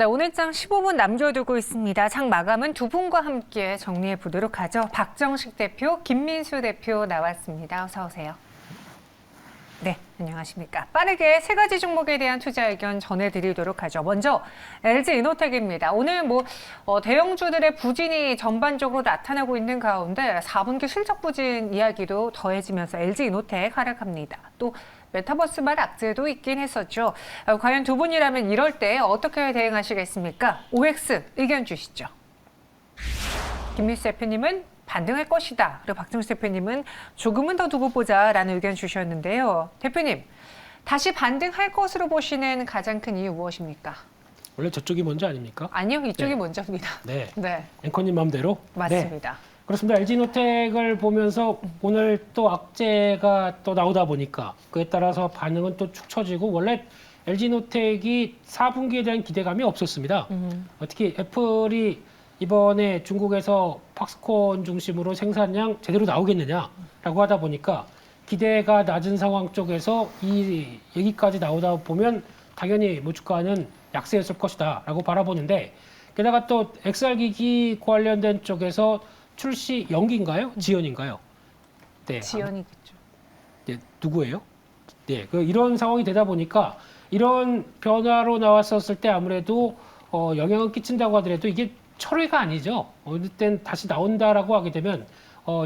네, 오늘 장 15분 남겨두고 있습니다. 장 마감은 두 분과 함께 정리해 보도록 하죠. 박정식 대표, 김민수 대표 나왔습니다. 어서 오세요. 네, 안녕하십니까. 빠르게 세 가지 종목에 대한 투자 의견 전해드리도록 하죠. 먼저 LG이노텍입니다. 오늘 대형주들의 부진이 전반적으로 나타나고 있는 가운데 4분기 실적 부진 이야기도 더해지면서 LG이노텍 하락합니다. 또 메타버스 말 악재도 있긴 했었죠. 과연 두 분이라면 이럴 때 어떻게 대응하시겠습니까? OX 의견 주시죠. 김민수 대표님은 반등할 것이다. 그리고 박정식 대표님은 조금은 더 두고 보자라는 의견 주셨는데요. 대표님, 다시 반등할 것으로 보시는 가장 큰 이유 무엇입니까? 원래 저쪽이 먼저 아닙니까? 아니요, 이쪽이 네. 먼저입니다. 네. 네, 앵커님 마음대로? 맞습니다. 네. 그렇습니다. LG노텍을 보면서 오늘 또 악재가 또 나오다 보니까 그에 따라서 반응은 또 축 처지고 원래 LG노텍이 4분기에 대한 기대감이 없었습니다. 특히 애플이 이번에 중국에서 팍스콘 중심으로 생산량 제대로 나오겠느냐라고 하다 보니까 기대가 낮은 상황 쪽에서 이 얘기까지 나오다 보면 당연히 주가는 약세였을 것이다라고 바라보는데 게다가 또 XR 기기 관련된 쪽에서 출시 연기인가요? 지연인가요? 네, 지연이겠죠. 네, 누구예요? 네, 이런 상황이 되다 보니까 이런 변화로 나왔었을 때 아무래도 영향을 끼친다고 하더라도 이게 철회가 아니죠. 어느 땐 다시 나온다라고 하게 되면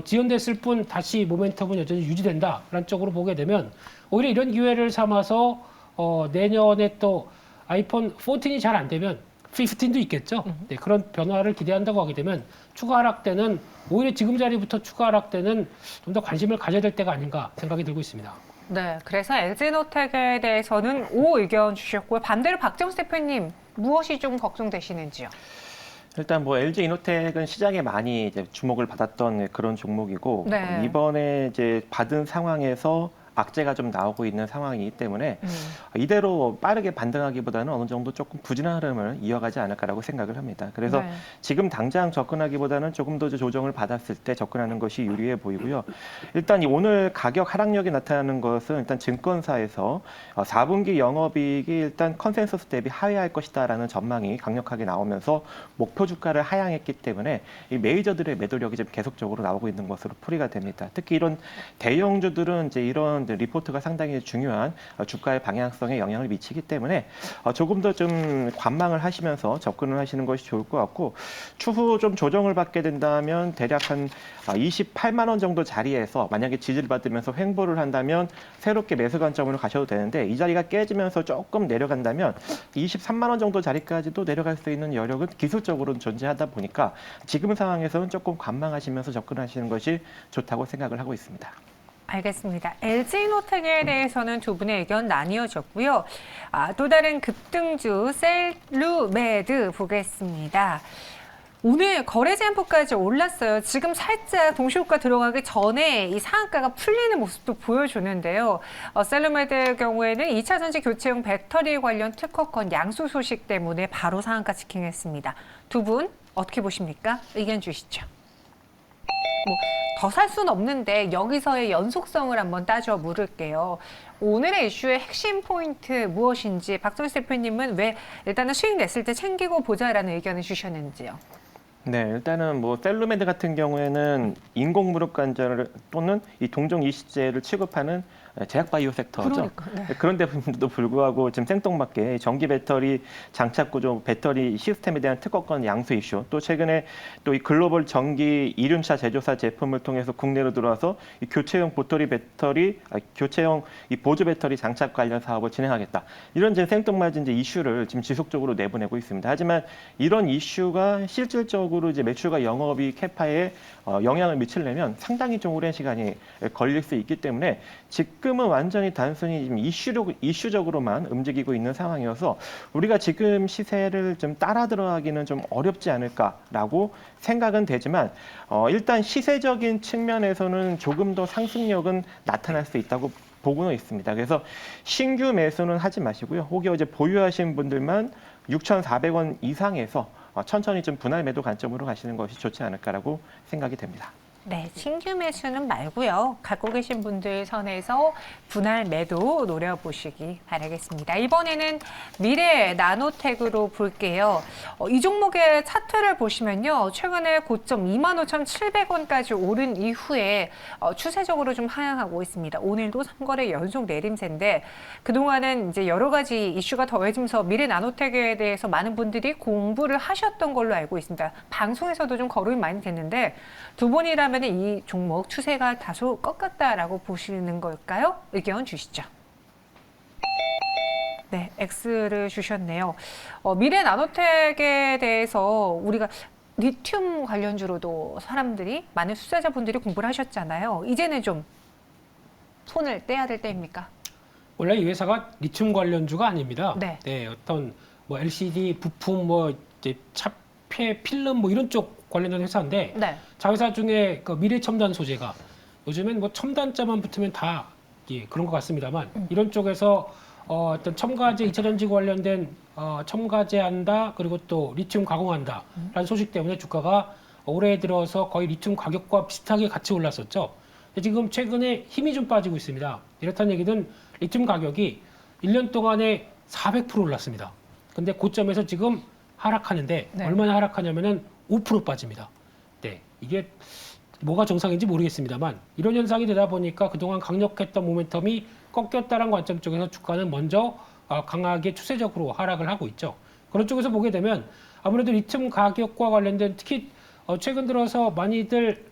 지연됐을 뿐 다시 모멘텀은 여전히 유지된다라는 쪽으로 보게 되면 오히려 이런 기회를 삼아서 내년에 또 아이폰 14이 잘 안 되면 15도 있겠죠. 네, 그런 변화를 기대한다고 하게 되면 추가 하락 때는 오히려 지금 자리부터 추가 하락 때는 좀 더 관심을 가져야 될 때가 아닌가 생각이 들고 있습니다. 네, 그래서 LG노텍에 대해서는 O 의견 주셨고요. 반대로 박정식 대표님, 무엇이 좀 걱정되시는지요? 일단 LG이노텍은 시장에 많이 이제 주목을 받았던 그런 종목이고 네. 이번에 이제 받은 상황에서 악재가 좀 나오고 있는 상황이기 때문에 이대로 빠르게 반등하기보다는 어느 정도 조금 부진한 흐름을 이어가지 않을까라고 생각을 합니다. 그래서 네. 지금 당장 접근하기보다는 조금 더 조정을 받았을 때 접근하는 것이 유리해 보이고요. 일단 오늘 가격 하락력이 나타나는 것은 일단 증권사에서 4분기 영업이익이 일단 컨센서스 대비 하회할 것이다라는 전망이 강력하게 나오면서 목표 주가를 하향했기 때문에 이 메이저들의 매도력이 지금 계속적으로 나오고 있는 것으로 풀이가 됩니다. 특히 이런 대형주들은 이제 이런 리포트가 상당히 중요한 주가의 방향성에 영향을 미치기 때문에 조금 더 좀 관망을 하시면서 접근을 하시는 것이 좋을 것 같고 추후 좀 조정을 받게 된다면 대략 한 28만 원 정도 자리에서 만약에 지지를 받으면서 횡보를 한다면 새롭게 매수 관점으로 가셔도 되는데 이 자리가 깨지면서 조금 내려간다면 23만 원 정도 자리까지도 내려갈 수 있는 여력은 기술적으로는 존재하다 보니까 지금 상황에서는 조금 관망하시면서 접근하시는 것이 좋다고 생각을 하고 있습니다. 알겠습니다. LG노텍에 대해서는 두 분의 의견 나뉘어졌고요. 또 다른 급등주 셀루메드 보겠습니다. 오늘 거래 제한폭까지 올랐어요. 지금 살짝 동시호가 들어가기 전에 이 상한가가 풀리는 모습도 보여주는데요. 셀루메드의 경우에는 2차 전지 교체용 배터리 관련 특허권 양수 소식 때문에 바로 상한가 지킹했습니다. 두 분 어떻게 보십니까? 의견 주시죠. 더 살 수는 없는데 여기서의 연속성을 한번 따져 물을게요. 오늘의 이슈의 핵심 포인트 무엇인지 박정식 대표님은 왜 일단은 수익 냈을 때 챙기고 보자라는 의견을 주셨는지요. 네, 일단은 셀루메드 같은 경우에는 인공 무릎 관절 또는 이 동종 이식제를 취급하는 제약 바이오 섹터죠. 그러니까, 네. 그런데도 불구하고 지금 생뚱맞게 전기 배터리 장착 구조, 배터리 시스템에 대한 특허권 양수 이슈, 또 최근에 또 이 글로벌 전기 이륜차 제조사 제품을 통해서 국내로 들어와서 이 교체용 교체용 이 보조 배터리 장착 관련 사업을 진행하겠다. 이런 생뚱맞은 이제 이슈를 지금 지속적으로 내보내고 있습니다. 하지만 이런 이슈가 실질적으로 이제 매출과 영업이익 캐파에 영향을 미치려면 상당히 좀 오랜 시간이 걸릴 수 있기 때문에 지금은 완전히 단순히 지금 이슈적으로만 움직이고 있는 상황이어서 우리가 지금 시세를 좀 따라 들어가기는 좀 어렵지 않을까라고 생각은 되지만 일단 시세적인 측면에서는 조금 더 상승력은 나타날 수 있다고 보고는 있습니다. 그래서 신규 매수는 하지 마시고요. 혹여 이제 보유하신 분들만 6,400원 이상에서 천천히 좀 분할 매도 관점으로 가시는 것이 좋지 않을까라고 생각이 됩니다. 네, 신규 매수는 말고요. 갖고 계신 분들 선에서 분할 매도 노려보시기 바라겠습니다. 이번에는 미래 나노텍으로 볼게요. 이 종목의 차트를 보시면요. 최근에 고점 25,700원까지 오른 이후에 추세적으로 좀 하향하고 있습니다. 오늘도 3거래 연속 내림세인데 그동안은 이제 여러 가지 이슈가 더해지면서 미래 나노텍에 대해서 많은 분들이 공부를 하셨던 걸로 알고 있습니다. 방송에서도 좀 거론이 많이 됐는데 두 분이라면 이 종목 추세가 다소 꺾였다라고 보시는 걸까요? 의견 주시죠. 네, X를 주셨네요. 미래 나노텍에 대해서 우리가 리튬 관련주로도 사람들이 많은 투자자분들이 공부를 하셨잖아요. 이제는 좀 손을 떼야 될 때입니까? 원래 이 회사가 리튬 관련주가 아닙니다. 네. 어떤 뭐 LCD 부품 뭐 이제 차폐 필름 뭐 이런 쪽 관련된 회사인데 네. 자회사 중에 그 미래 첨단 소재가 요즘엔 뭐 첨단자만 붙으면 다 그런 것 같습니다만 이런 쪽에서 어떤 첨가제 2차 전지 관련된 첨가제한다 그리고 또 리튬 가공한다라는 소식 때문에 주가가 올해 들어서 거의 리튬 가격과 비슷하게 같이 올랐었죠. 근데 지금 최근에 힘이 좀 빠지고 있습니다. 이렇다는 얘기는 리튬 가격이 1년 동안에 400% 올랐습니다. 근데 고점에서 지금 하락하는데 네. 얼마나 하락하냐면은 5% 빠집니다. 네, 이게 뭐가 정상인지 모르겠습니다만 이런 현상이 되다 보니까 그동안 강력했던 모멘텀이 꺾였다는 관점 쪽에서 주가는 먼저 강하게 추세적으로 하락을 하고 있죠. 그런 쪽에서 보게 되면 아무래도 리튬 가격과 관련된 특히 최근 들어서 많이들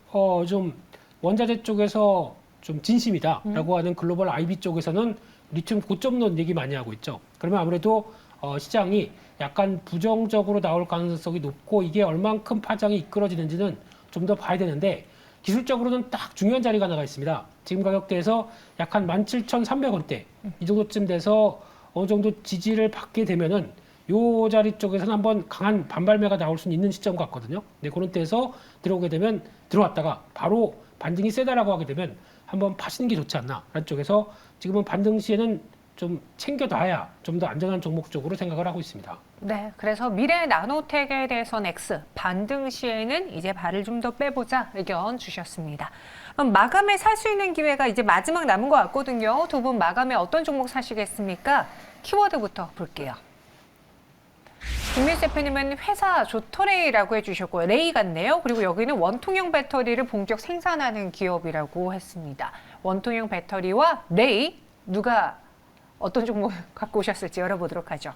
좀 원자재 쪽에서 좀 진심이다라고 하는 글로벌 IB 쪽에서는 리튬 고점론 얘기 많이 하고 있죠. 그러면 아무래도 시장이 약간 부정적으로 나올 가능성이 높고 이게 얼만큼 파장이 이끌어지는지는 좀 더 봐야 되는데 기술적으로는 딱 중요한 자리가 나가 있습니다. 지금 가격대에서 약 한 17,300원대 이 정도쯤 돼서 어느 정도 지지를 받게 되면은 요 자리 쪽에서는 한번 강한 반발매가 나올 수 있는 시점 같거든요. 네, 그런 때에서 들어오게 되면 들어왔다가 바로 반등이 세다라고 하게 되면 한번 파시는 게 좋지 않나 라는 쪽에서 지금은 반등 시에는 좀 챙겨놔야 좀 더 안전한 종목 쪽으로 생각을 하고 있습니다. 네, 그래서 미래 나노텍에 대해서는 X, 반등 시에는 이제 발을 좀 더 빼보자 의견 주셨습니다. 그럼 마감에 살 수 있는 기회가 이제 마지막 남은 것 같거든요. 두 분 마감에 어떤 종목 사시겠습니까? 키워드부터 볼게요. 김민수 대표님은 회사 조터레이라고 해주셨고요. 레이 같네요. 그리고 여기는 원통형 배터리를 본격 생산하는 기업이라고 했습니다. 원통형 배터리와 레이, 누가 어떤 종목 갖고 오셨을지 열어보도록 하죠.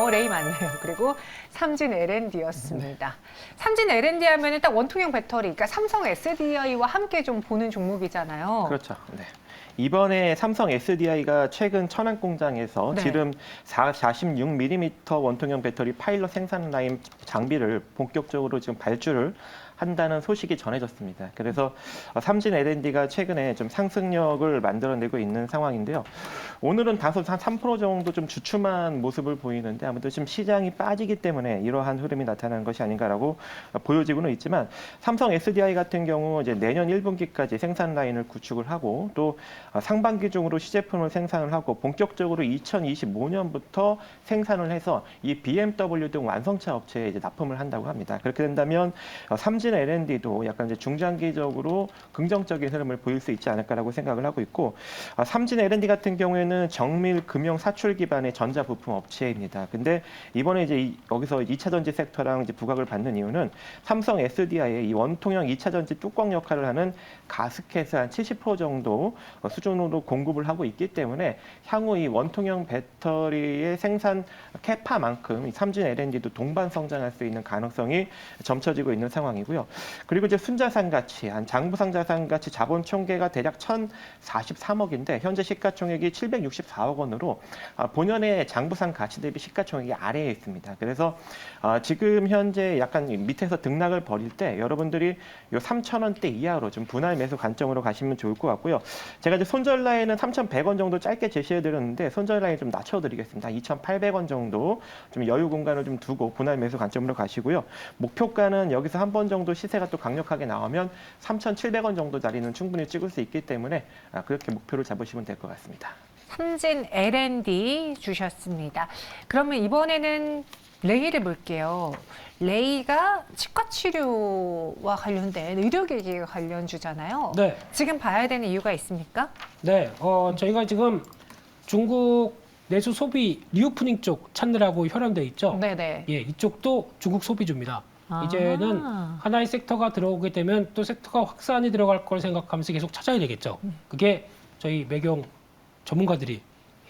레이 맞네요. 그리고 삼진 L&D였습니다. 삼진 L&D 하면 딱 원통형 배터리, 그러니까 삼성 SDI와 함께 좀 보는 종목이잖아요. 그렇죠. 네. 이번에 삼성 SDI가 최근 천안 공장에서 네. 지름 46mm 원통형 배터리 파일럿 생산 라인 장비를 본격적으로 지금 발주를 한다는 소식이 전해졌습니다. 그래서 삼진 L&D가 최근에 좀 상승력을 만들어내고 있는 상황인데요. 오늘은 다소 한 3% 정도 좀 주춤한 모습을 보이는데 아무래도 지금 시장이 빠지기 때문에 이러한 흐름이 나타나는 것이 아닌가라고 보여지고는 있지만 삼성 SDI 같은 경우 이제 내년 1분기까지 생산 라인을 구축을 하고 또 상반기 중으로 시제품을 생산을 하고 본격적으로 2025년부터 생산을 해서 이 BMW 등 완성차 업체에 이제 납품을 한다고 합니다. 그렇게 된다면 삼진 L&D도 약간 이제 중장기적으로 긍정적인 흐름을 보일 수 있지 않을까라고 생각을 하고 있고 삼진 L&D 같은 경우에는 정밀 금융 사출 기반의 전자 부품 업체입니다. 근데 이번에 이제 여기서 2차 전지 섹터랑 이제 부각을 받는 이유는 삼성 SDI의 이 원통형 2차 전지 뚜껑 역할을 하는 가스켓을 한 70% 정도 수준으로 공급을 하고 있기 때문에 향후 이 원통형 배터리의 생산 캐파만큼 삼진 L&D도 동반 성장할 수 있는 가능성이 점쳐지고 있는 상황이고요. 그리고 이제 순자산 가치, 한 장부상자산 가치 자본 총계가 대략 1,043억인데 현재 시가총액이 764억 원으로 본연의 장부상 가치 대비 시가총액이 아래에 있습니다. 그래서 지금 현재 약간 밑에서 등락을 벌일 때 여러분들이 요 3,000원대 이하로 좀 분할 매수 관점으로 가시면 좋을 것 같고요. 제가 이제 손절 라인은 3,100원 정도 짧게 제시해 드렸는데 손절 라인 좀 낮춰 드리겠습니다. 2,800원 정도 좀 여유 공간을 좀 두고 분할 매수 관점으로 가시고요. 목표가는 여기서 한 번 정도 시세가 또 강력하게 나오면 3,700원 정도 자리는 충분히 찍을 수 있기 때문에 그렇게 목표를 잡으시면 될 것 같습니다. 삼진 L&D 주셨습니다. 그러면 이번에는 레이를 볼게요. 레이가 치과 치료와 관련된 의료기기 관련주잖아요. 네. 지금 봐야 되는 이유가 있습니까? 네, 저희가 지금 중국 내수 소비 리오프닝 쪽 찾느라고 혈안돼 있죠. 네네. 예, 이쪽도 중국 소비주입니다. 아. 이제는 하나의 섹터가 들어오게 되면 또 섹터가 확산이 들어갈 걸 생각하면서 계속 찾아야 되겠죠. 그게 저희 매경 전문가들이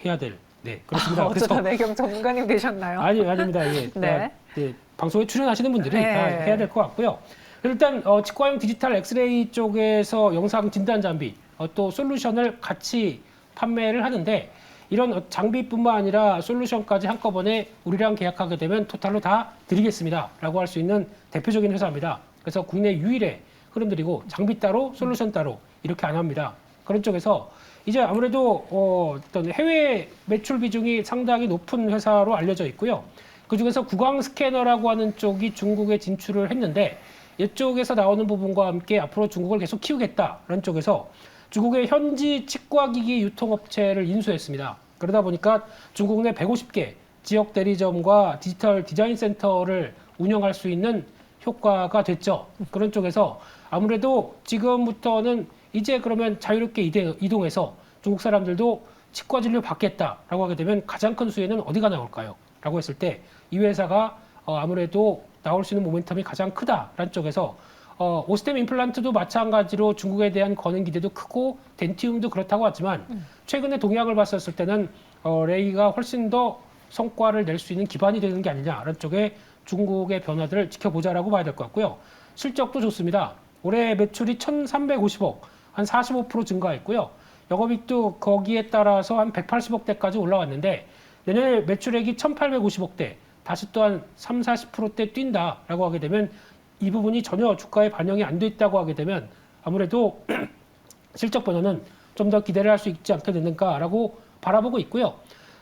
해야 될, 네, 그렇습니다. 어쩌다 매경 전문가님 되셨나요? 아닙니다. 예, 네. 예, 방송에 출연하시는 분들이 네. 다 해야 될 것 같고요. 일단 치과용 디지털 엑스레이 쪽에서 영상 진단 장비, 또 솔루션을 같이 판매를 하는데 이런 장비뿐만 아니라 솔루션까지 한꺼번에 우리랑 계약하게 되면 토탈로 다 드리겠습니다라고 할 수 있는 대표적인 회사입니다. 그래서 국내 유일의 흐름들이고 장비 따로 솔루션 따로 이렇게 안 합니다. 그런 쪽에서 이제 아무래도 어떤 해외 매출 비중이 상당히 높은 회사로 알려져 있고요. 그중에서 구강 스캐너라고 하는 쪽이 중국에 진출을 했는데 이쪽에서 나오는 부분과 함께 앞으로 중국을 계속 키우겠다라는 쪽에서 중국의 현지 치과기기 유통업체를 인수했습니다. 그러다 보니까 중국 내 150개 지역 대리점과 디지털 디자인 센터를 운영할 수 있는 효과가 됐죠. 그런 쪽에서 아무래도 지금부터는 이제 그러면 자유롭게 이동해서 중국 사람들도 치과 진료 받겠다라고 하게 되면 가장 큰 수혜는 어디가 나올까요? 라고 했을 때 이 회사가 아무래도 나올 수 있는 모멘텀이 가장 크다라는 쪽에서 오스템 임플란트도 마찬가지로 중국에 대한 거는 기대도 크고 덴티움도 그렇다고 하지만 최근에 동향을 봤었을 때는 레이가 훨씬 더 성과를 낼 수 있는 기반이 되는 게 아니냐라는 쪽에 중국의 변화들을 지켜보자라고 봐야 될 것 같고요. 실적도 좋습니다. 올해 매출이 1,350억, 한 45% 증가했고요. 영업이익도 거기에 따라서 한 180억대까지 올라왔는데 내년에 매출액이 1,850억대, 다시 또한 30-40%대 뛴다라고 하게 되면 이 부분이 전혀 주가에 반영이 안 돼 있다고 하게 되면 아무래도 실적 변화는 좀 더 기대를 할 수 있지 않게 되는가라고 바라보고 있고요.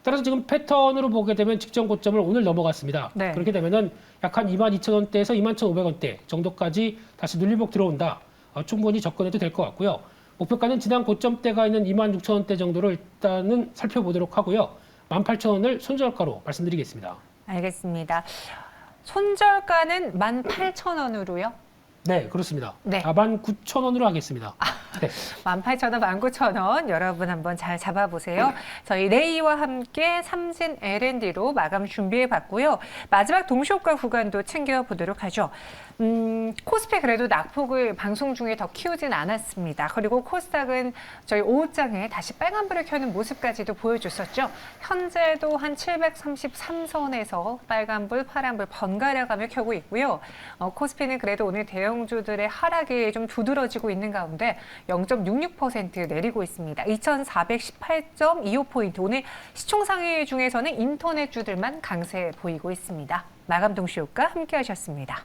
따라서 지금 패턴으로 보게 되면 직전 고점을 오늘 넘어갔습니다. 네. 그렇게 되면은 약 한 22,000원대에서 21,500원대 정도까지 다시 눌림목 들어온다. 충분히 접근해도 될 것 같고요. 목표가는 지난 고점대가 있는 26,000원대 정도를 일단은 살펴보도록 하고요. 18,000원을 손절가로 말씀드리겠습니다. 알겠습니다. 손절가는 18,000원으로요? 네, 그렇습니다. 네. 19,000원으로 하겠습니다. 네. 18,000원, 19,000원 여러분 한번 잘 잡아보세요. 저희 레이와 함께 삼진 L&D로 마감 준비해 봤고요. 마지막 동시효과 구간도 챙겨보도록 하죠. 코스피 그래도 낙폭을 방송 중에 더 키우진 않았습니다. 그리고 코스닥은 저희 오후장에 다시 빨간불을 켜는 모습까지도 보여줬었죠. 현재도 한 733선에서 빨간불, 파란불 번갈아가며 켜고 있고요. 코스피는 그래도 오늘 대형주들의 하락이 좀 두드러지고 있는 가운데 0.66% 내리고 있습니다. 2,418.25포인트. 오늘 시총상위 중에서는 인터넷주들만 강세 보이고 있습니다. 마감 동시효과 함께 하셨습니다.